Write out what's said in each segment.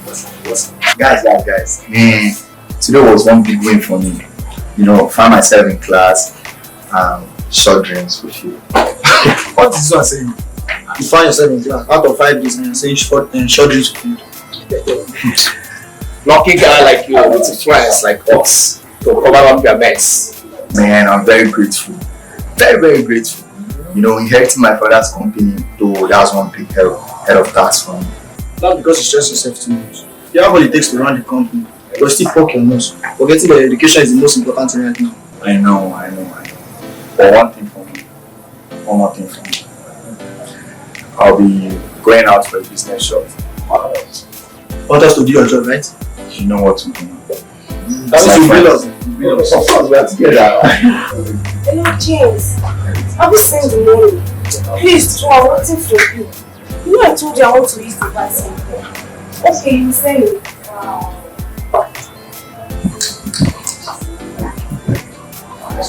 Guys. Today was one big win for me. Found myself in class, short drinks with you. What is this one saying? You found yourself in class out of 5 days and you're saying short drinks with you. Lucky guy like you with friends like us to cover up your mess. Man, I'm very grateful. Very, very grateful. Inheriting my father's company, though that's one big head of tax for me. Not because you stress yourself too much. You have what it takes to run the company, but still poke your nose. Forgetting that education is the most important thing right now. I know. But one more thing for me. I'll be going out for a business shop. Want us to do your job, right? You know what to do. That's what you bill us. Of course, we are together. Hello, James. Have you seen the money? Please, I'm waiting for you. I told you I want to use the bathroom. Okay, you send it.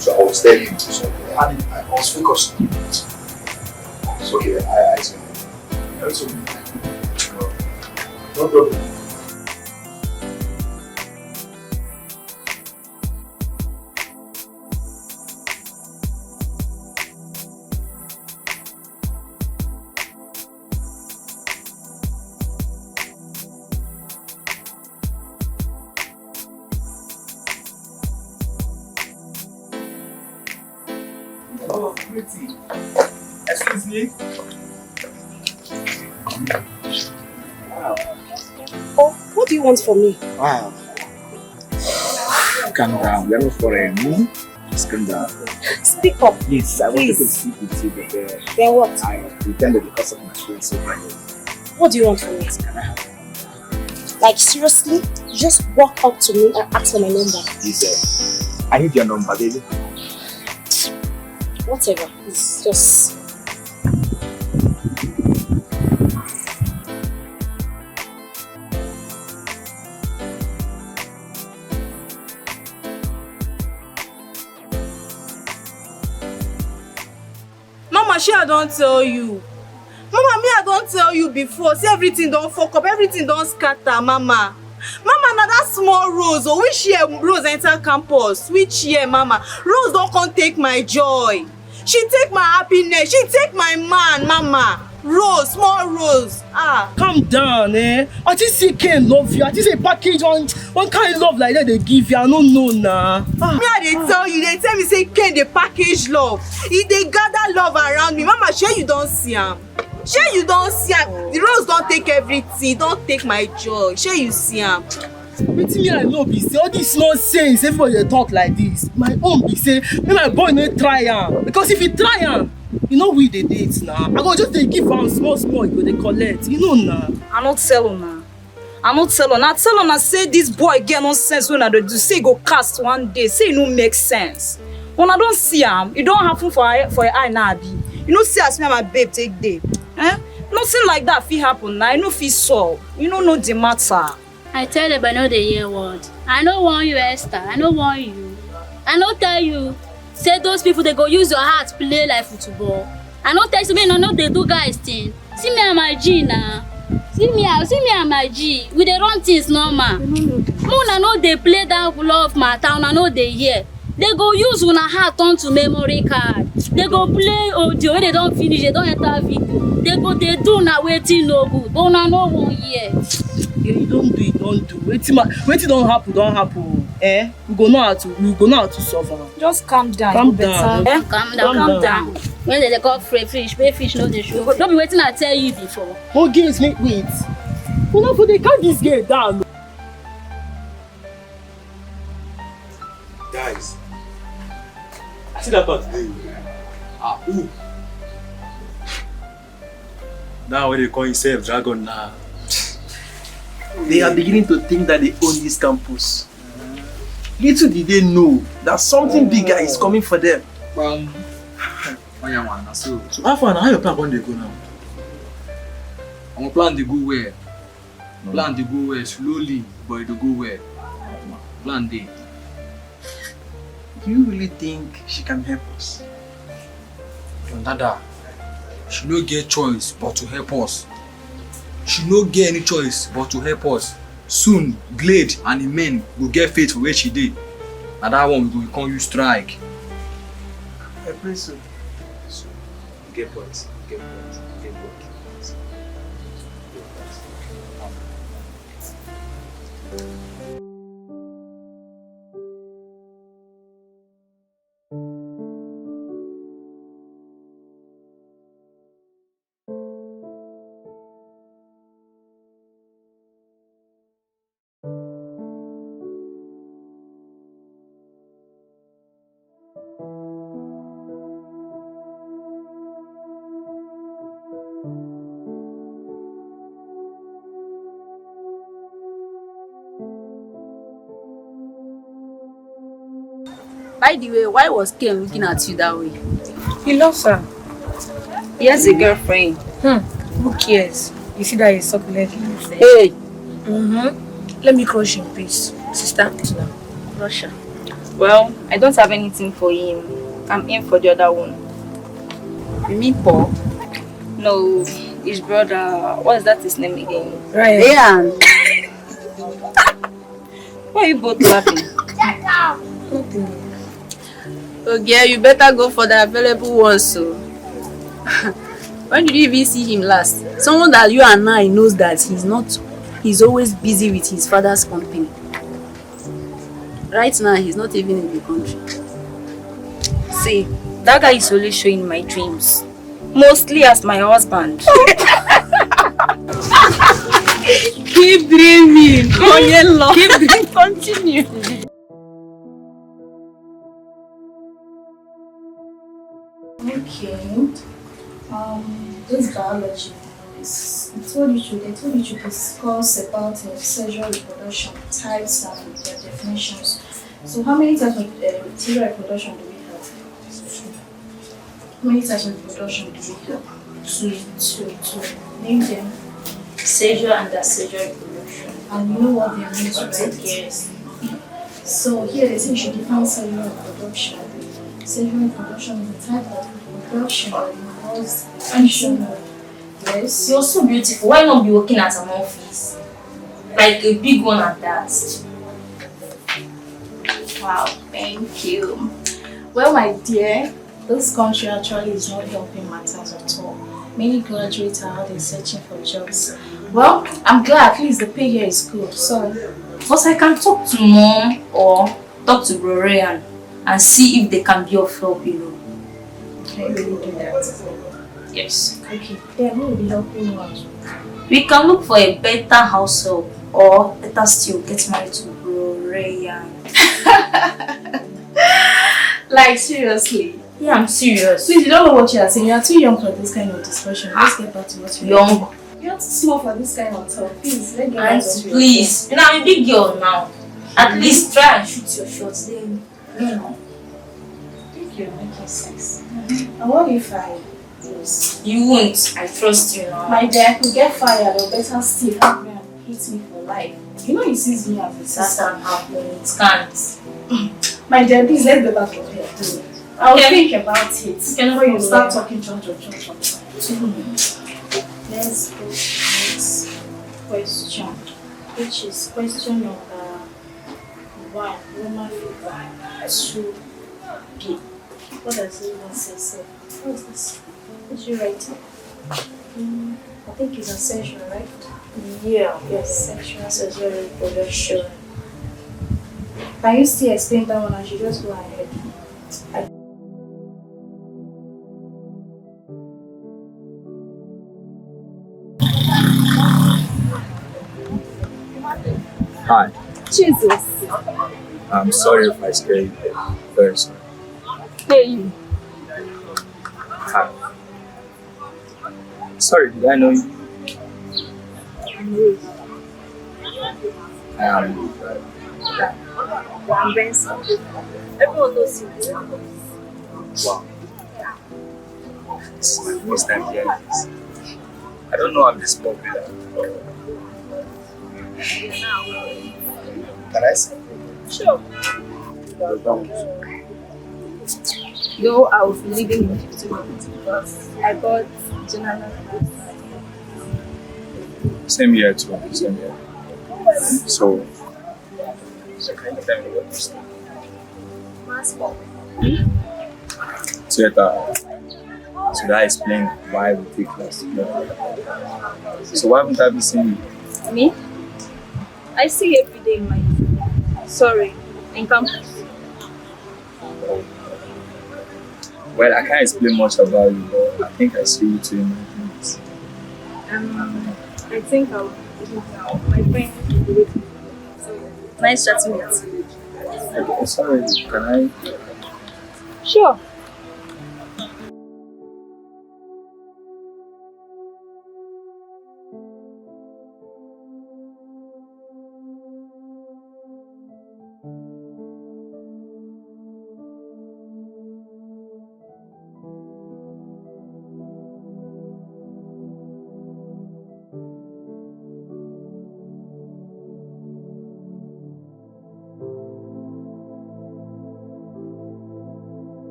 So I was telling you something. I was focused. It's okay. I see. That's okay. No problem. Oh, pretty. Excuse me. Wow. Oh, what do you want from me? Wow. Calm down. We are not foreign. Just calm down. Speak up. Please, I wanted to speak with you, but Then what? I pretended because of my friends over here. What do you want from me? Like, seriously? You just walk up to me and ask for my number. Please, I need your number, baby. Whatever. It's just... Mama, I don't tell you. Mama, me I don't tell you before. See, everything don't fuck up, everything don't scatter, Mama. Mama, now that small Rose, oh, which year Rose enter campus? Which year, Mama? Rose don't come take my joy. She take my happiness. She take my man, Mama. Rose, small Rose. Calm down, eh? I just say Ken love you. I just say package one kind of love like that they give you. I don't know now. Me I dey tell you, they tell me say Ken dey package love. He dey gather love around me. Mama, sure you don't see him. Sure you don't see him. The Rose don't take everything. Don't take my joy. Sure you see him. Wetin me I know be say all this nonsense everybody dey talk like this. My own be say make my boy no try am, because if he try am, you know we dey date now. I go just dey give am small, he go dey collect. You know now. I no tell una. I tell una say this boy get nonsense when I do. Say he go cast one day. Say e no make sense. When I don't see him, it don't happen for your eye now, abi. You know see as me and my babe take day. Nothing like that fit happen now. I no fit solve. You no know the matter. I tell you, but no dey hear word. I no want you, Esther. I no want you. I no tell you. Say those people they go use your heart play like football. I no tell you me no they do guys thing. See me and my G now. See me and my G. We dey run things normal. Una no they play that love matter. Una no they hear. They go use una heart onto memory card. They go play audio when they don't finish. They don't enter video. They do na waiting no good. But una no one hear. Yeah, you don't do. Wetin don't happen. We go know how to solve am. Just calm down. Calm down. Calm down. When they call fish no dey show. Don't be waiting I tell you before. Who gives me wait? Who know they calm this girl down? Guys, I see that part today. Who? Now when they call himself Dragon now. They are beginning to think that they own this campus. Little did they know that something bigger is coming for them. So how far now? How your plan when they go now? I'm plan to go where? Plan to go where? Slowly, but to go where? Plan day. Do you really think she can help us? Your dada, she no get choice but to help us. she no get any choice but to help us. Soon, Glade and the men go get faith for where she did. Na that one we go come use strike. I pray so. Get point. Get point. Get point. By the way, why was Ken looking at you that way? He loves her. He has a girlfriend. Who cares? You see that he's succulent. Hey! Let me crush him, please. Sister. Crush her. Well, I don't have anything for him. I'm in for the other one. You mean Paul? No, his brother. What is that his name again? Ryan. Why are you both laughing? Okay, you better go for the available ones. So, when did you even see him last? Someone that you and I knows that he's always busy with his father's company. Right now, he's not even in the country. See, that guy is only showing my dreams. Mostly as my husband. Keep dreaming. Keep dreaming. Continue. Okay. This biology is they told you to discuss about sexual reproduction types and their definitions. So how many types of sexual reproduction do we have? How many types of reproduction do we have? Two. Name them. Sexual and asexual reproduction. And you know what they mean, right? Yes. So here they say you should define sexual reproduction. Sexual reproduction is a type of reproduction that involves action. Yes. You're so beautiful. Why not be working at an office? Like a big one at that. Wow, thank you. Well, my dear, this country actually is not helping matters at all. Many graduates are out there searching for jobs. Well, I'm glad at least the pay here is good. So, but I can talk to mom or talk to Bro Ryan and see if they can be of help, you know. Can you really do that? Yes. Okay, then who will be helping you out? We can look for a better house help or better still get married to Bro Ryan. Like, seriously? Yeah, I'm serious. Please, you don't know what you are saying. You are too young for this kind of discussion. Let's get back to what you are young. You are too small for this kind of talk. Please, let's get back to please. You know, I'm a big girl now. At least try and shoot your shots then. You know. I think you're making sense. And what if I lose? You won't. I trust you now. My dear, I could get fired or better still have me and hate me for life. You know he sees me as a sister. That can happen. It can't. My dear, please let's go back to here too. I'll think about it before you start talking church. Let's go to the next question, which is question number 1, Roman figure 2, G. What does it even say? What is this? Did you write it? I think it's asexual, right? Yeah. Yes, sexual reproduction. Can you still explain that one? I should just go ahead. Hi. Jesus. I'm sorry if I scared you. Very sorry. Hey, you. Hi. Sorry, did I know you? I'm Benson. Everyone knows you. Wow. This is my first time hearing this. I don't know I'm this popular. Can I say? Sure. Though I will be leaving in 15 minutes because I got general class. Same here too. Same here. So can you tell me what this is? So that I explain why we take class together. So why haven't I been seeing you? Me? I see you every day in my in campus. Well, I can't explain much about you, but I think I see you too in my dreams. I think I'll leave now. My friend will be waiting. So nice chatting with you. Okay, sorry, can I? Sure.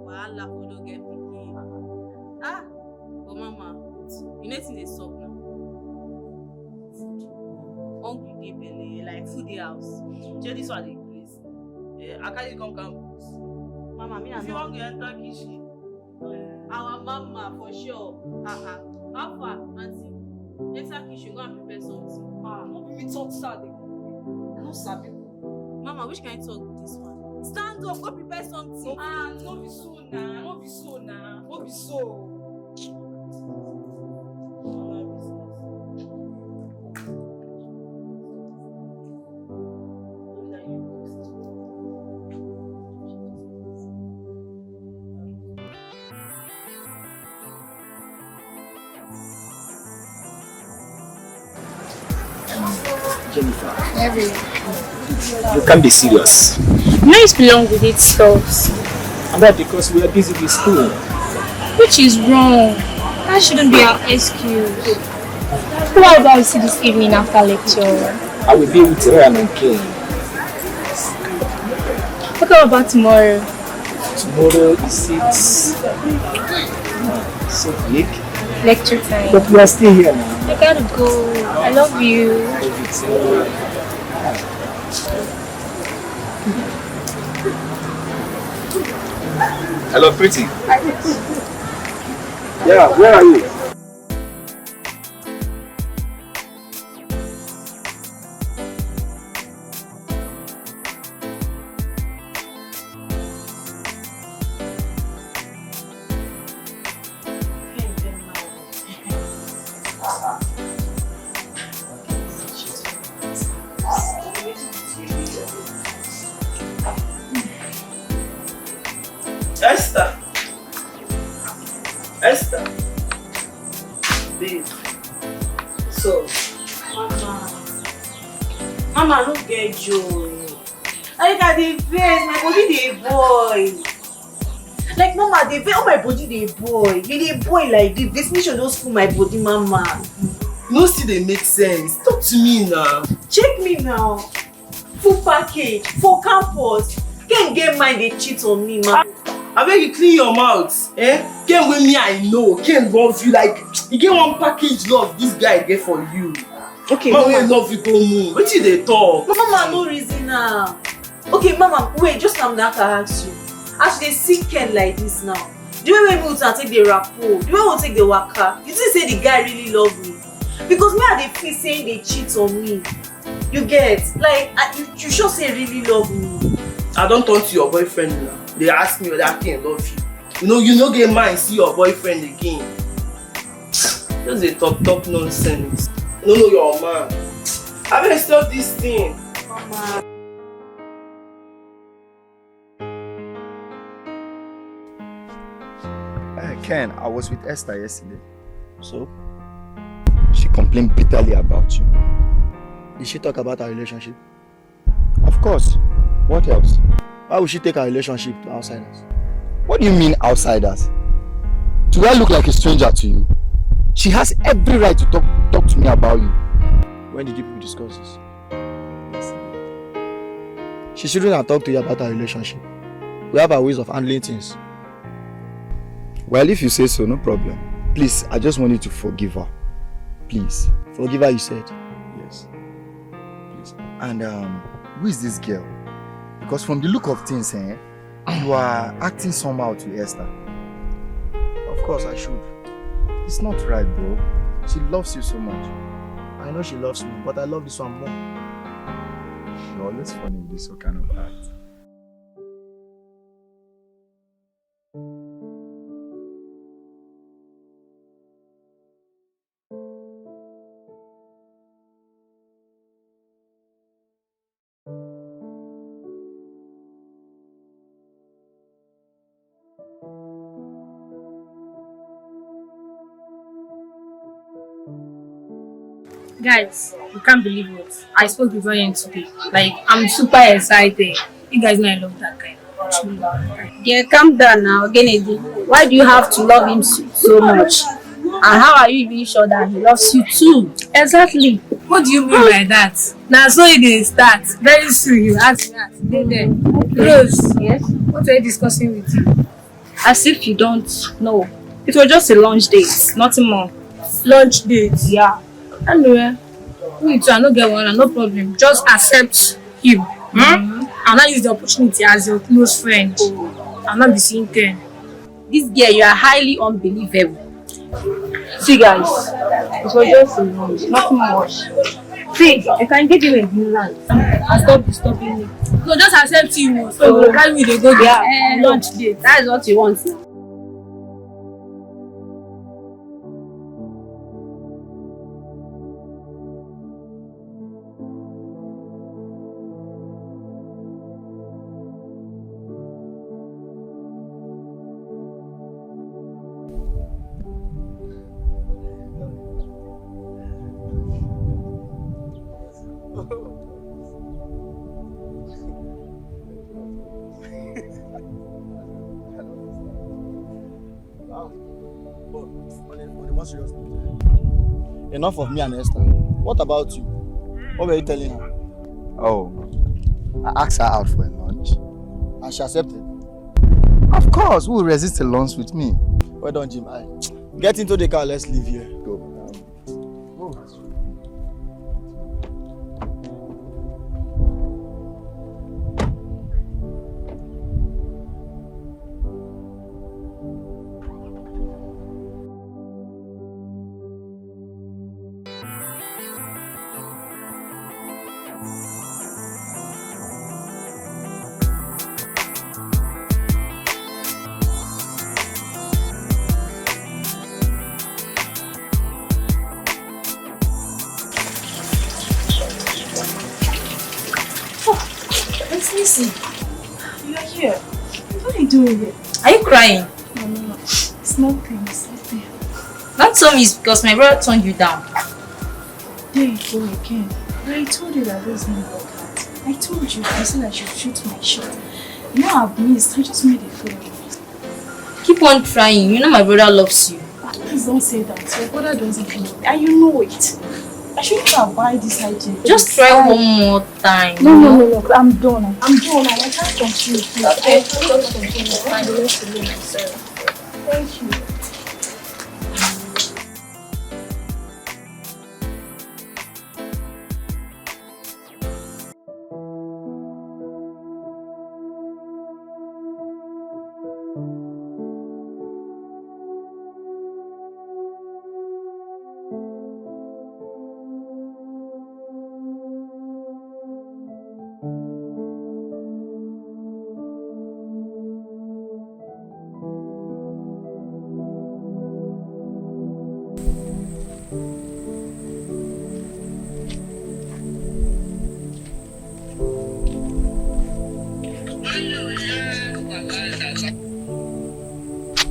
Wahala for no get pikin. But mama, you know wetin dey sup now? Hungry dey belle, like food dey house. Shey this one dey craze. I carry you come campus. Mama, me If you wan go enter kitchen. our mama for sure. How far, aunty? Enter kitchen, go and prepare something. No be me talk sad. I no sabi. Mama, which kind talk be this one? Stand up, go prepare something. No be so na, no be so na, no be so. Jennifer, Every. you can't be serious. You know it's belong with it stuffs. And that because we are busy with school. Which is wrong. That shouldn't be our excuse. Why do I see this evening after lecture? I will be with Ryan and King. What about tomorrow? Tomorrow is so big. Lecture time. But we are still here now. I gotta go. I love you. Hello, pretty. Yeah, where are you? Esther. Babe. So, Mama, no get joy. Like I dey vex, my body dey boil. Like mama, dey vex, all my body dey boil. You dey boil like this. Vaccination just full my body, mama. no still dey make sense. Talk to me now. Check me now. Full package for campus. Can't get mind dey cheat on me, ma. Abeg you clean your mouth. Ken wey me I know, Ken love you like e get one package love this guy get for you. Okay, man wey love you go moon. Wetin you dey talk? Mama, no reason now. Okay, mama, wait, just calm down. I ask you. As you dey see Ken like this now, the way we will take the rapport, the way we take the waka, you think say the guy really love me? Because me I dey feel saying they cheat on me. You get like you sure say really love me? I don turn to your boyfriend now. They ask me whether Ken love you. You no get mind see your boyfriend again. Just dey talk nonsense. No, no, your man. I better stop this thing. Mama. Ken, I was with Esther yesterday. So? She complained bitterly about you. Did she talk about our relationship? Of course. What else? Why would she take our relationship to outsiders? What do you mean outsiders? Do I look like a stranger to you? She has every right to talk to me about you. When did you people discuss this? She shouldn't have talked to you about our relationship. We have our ways of handling things. Well, if you say so, no problem. Please, I just want you to forgive her. Please. Forgive her, you said? Yes. Please. And who is this girl? Because from the look of things, you are acting somehow to Esther. Of course I should. It's not right, bro. She loves you so much. I know she loves me, but I love this one more. You're always funny with this kind of act. Guys, you can't believe it. I spoke with Ryan today. Like, I'm super excited. You guys know I love that guy. Truly love that guy. Yeah, calm down now, Kennedy. Why do you have to love him so much? And how are you even sure that he loves you too? Exactly. What do you mean by that? Now, so it is start. Very soon you ask me that. Stay there. Rose, yes? What are you discussing with you? As if you don't know. It was just a lunch date, nothing more. Lunch date? Yeah. Anyway, me too, I don't get one, no problem. Just accept him. And not use the opportunity as your close friend. I'm not be seeing Ken. This girl, you are highly unbelievable. See guys, it was just a lunch, nothing much. See, I can give you a new land and stop disturbing me. No, just accept him. So carry me to go there. Lunch date. That is what you want now. Enough of me and Esther. What about you? What were you telling her? Oh, I asked her out for a lunch. And she accepted? Of course, who will resist a lunch with me? Well done, Jim. Get into the car, let's leave here. Go. Listen, you are here. What are you doing here? Are you crying? No. It's nothing. It's nothing. Don't tell me it's because my brother turned you down. There you go again. I told you that this didn't work out. I told you. I said I should shoot my shot. Now I've missed. I just made a fool of it. Keep on trying. You know my brother loves you. Please don't say that. Your brother doesn't know it. And you know it. I shouldn't have buy this idea. Just try one more time. No. I'm done. I'm done. I can't continue. I can't continue. Find the rest of myself. Thank you.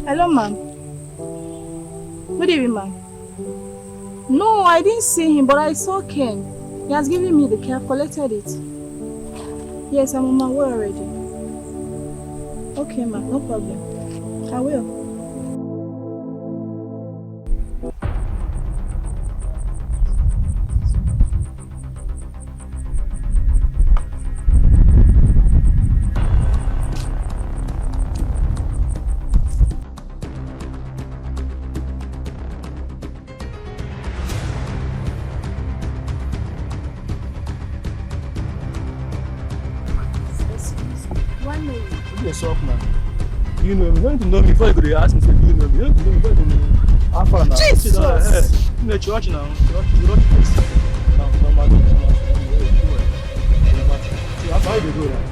Hello, ma'am. Good evening, ma'am. No, I didn't see him, but I saw Ken. He has given me the key. I've collected it. Yes, I'm on my way already. Okay, ma'am. No problem. I will. Yes, up now. You know me. You don't need to know me before you could ask me. Do you know me? You don't need to know me before you could know me. How far now? Jesus! You know, church now. You don't first. Now, no matter. See, how far you go now?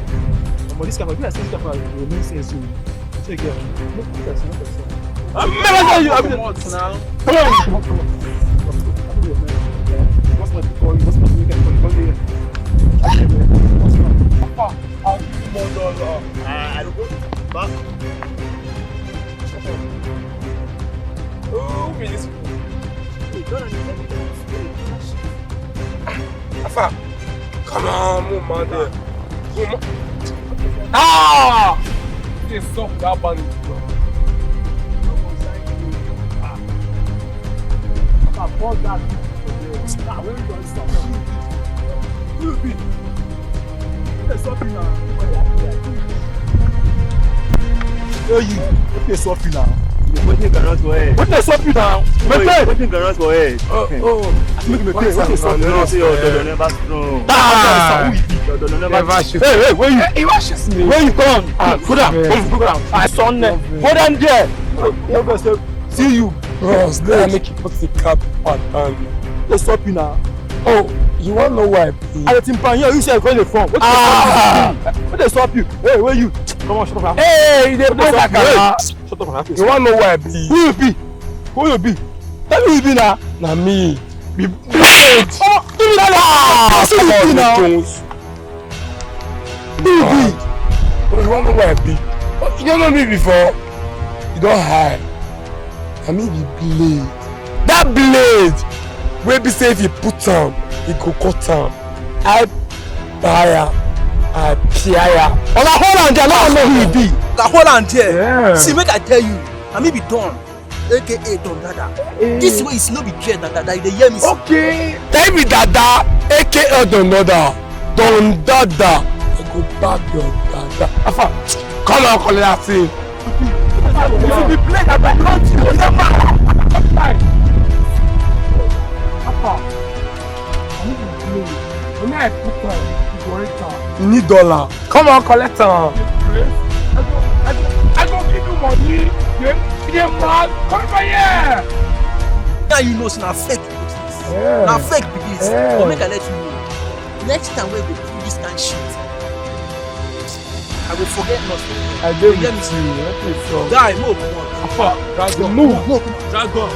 But this camera, if I see this camera, it will mean sense to you. Take care. No person. I'm never telling you. I'm now. Come on. What's my call? What's my weekend? Come here. I'll give you $1. I don't go back. Oh, please. Afa, come on, move on there. Ah! This is so bad, man. Afa, pause that. Where are you going to stop? Who will be? There's something now. Hey, you. There's something now. What you can run for head? What there's something now? What you can run for head? Oh. Make me pay. What there's something now? You're never strong. Never shoot. Hey, where you? He was shooting me. Where you come? Go down. I saw them. Go down there. See you. Bros, let me make you put the cap on. There's something now. Oh, you want to know why? I let him pan here. You say where they from? What they stop you? Hey, where you? Come on, shut up. Hey, they both like that. Shut up, my face. You want to know why? Who you be? Who you be? Tell me who you be now. Na me. Be blade. Oh, give me that. Come on, Jones. Who you be? You want to know why I be? You don't know me before. You don't hide. I mean, be blade. That blade. Wey be say if you put am, e go cut am. I buy am, I pay am. Oga hold am there, let us know who you be. Oga hold am there. Yeah. See, make I tell you, na me be Don, aka Don Dada. This way is no be Dre Dada, you dey hear me? Okay. Tell me Dada, aka Don Dada. Don Dada. I go back your Dada. Afa, come on, call that thing. You be playing at my country, you never. When I put on, you need dollar. Come on, collect them. I go give you money. You mad? Come over here. Now you know, so na fake be this. Na fake be this. But make I let you know. Next time we go do this kind of shit, I will forget nothing. I did with you. Guy, move. Move. Move. Dragon.